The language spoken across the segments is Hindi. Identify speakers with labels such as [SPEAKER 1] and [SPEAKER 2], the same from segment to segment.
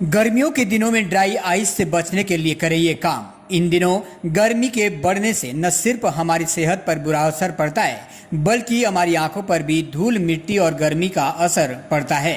[SPEAKER 1] गर्मियों के दिनों में ड्राई आइस से बचने के लिए करें ये काम। इन दिनों गर्मी के बढ़ने से न सिर्फ हमारी सेहत पर बुरा असर पड़ता है बल्कि हमारी आंखों पर भी धूल मिट्टी और गर्मी का असर पड़ता है।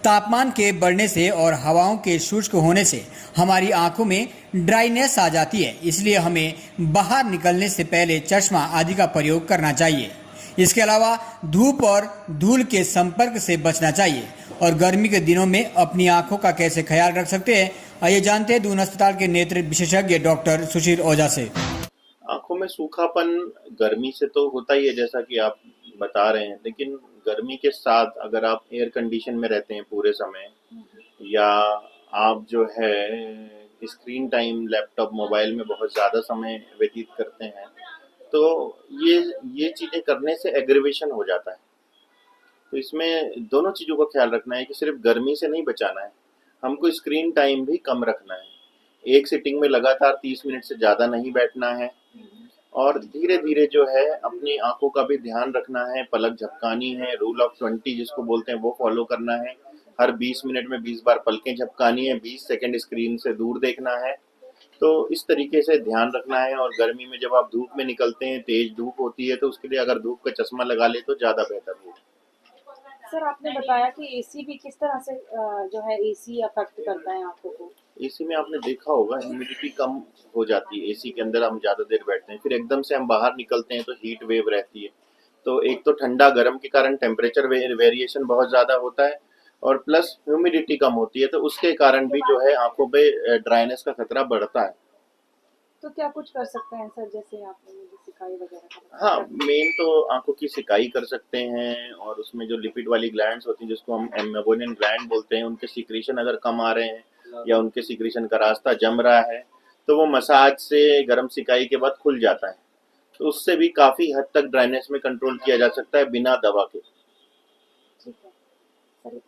[SPEAKER 1] तापमान के बढ़ने से और हवाओं के शुष्क होने से हमारी आंखों में ड्राइनेस आ जाती है, इसलिए हमें बाहर निकलने से पहले चश्मा आदि का प्रयोग करना चाहिए। इसके अलावा धूप और धूल के संपर्क से बचना चाहिए। और गर्मी के दिनों में अपनी आंखों का कैसे ख्याल रख सकते हैं, आइए जानते हैं दून अस्पताल के नेत्र विशेषज्ञ डॉक्टर सुशील ओझा से।
[SPEAKER 2] आंखों में सूखापन गर्मी से तो होता ही है, जैसा कि आप बता रहे हैं, लेकिन गर्मी के साथ अगर आप एयर कंडीशन में रहते हैं पूरे समय, या आप जो है स्क्रीन टाइम लैपटॉप मोबाइल में बहुत ज़्यादा समय व्यतीत करते हैं, तो ये चीज़ें करने से एग्रीवेशन हो जाता है। तो इसमें दोनों चीज़ों का ख्याल रखना है कि सिर्फ गर्मी से नहीं बचाना है, हमको स्क्रीन टाइम भी कम रखना है। एक सिटिंग में लगातार 30 मिनट से ज़्यादा नहीं बैठना है, और धीरे धीरे जो है अपनी आंखों का भी ध्यान रखना है। पलक झपकानी है, रूल ऑफ 20 जिसको बोलते हैं वो फॉलो करना है। हर 20 मिनट में 20 बार पलकें झपकानी है, 20 सेकंड स्क्रीन से दूर देखना है। तो इस तरीके से ध्यान रखना है। और गर्मी में जब आप धूप में निकलते हैं, तेज धूप होती है, तो उसके लिए अगर धूप का चश्मा लगा ले तो ज़्यादा बेहतर होगा।
[SPEAKER 3] सर, आपने बताया कि एसी भी किस तरह से जो है एसी अफेक्ट करता है आंखों को।
[SPEAKER 2] एसी में आपने देखा होगा ह्यूमिडिटी कम हो जाती है। एसी के अंदर हम ज़्यादा देर बैठते हैं, फिर एकदम से हम बाहर निकलते हैं तो हीट वेव रहती है। तो एक तो ठंडा गर्म के कारण टेम्परेचर वेरिएशन बहुत ज़्यादा होता है, और प्लस ह्यूमिडिटी कम होती है, तो उसके कारण भी जो है आंखों पे ड्राइनेस का खतरा बढ़ता है।
[SPEAKER 3] तो क्या कुछ कर सकते हैं सर, जैसे आपने मुझे सिकाई वगैरह का
[SPEAKER 2] हाँ,
[SPEAKER 3] बताया?
[SPEAKER 2] मेन तो आंखों की सिकाई कर सकते हैं, और उसमें जो लिपिड वाली ग्लैंड्स होती हैं जिसको हम मेबोनियन ग्लैंड बोलते हैं, उनके सीक्रेशन अगर कम आ रहे हैं या उनके सीक्रेशन का रास्ता जम रहा है, तो वो मसाज से गर्म सिकाई के बाद खुल जाता है। तो उससे भी काफ़ी हद तक ड्राइनेस में कंट्रोल किया जा सकता है बिना दवा के।
[SPEAKER 3] ठीक है सर।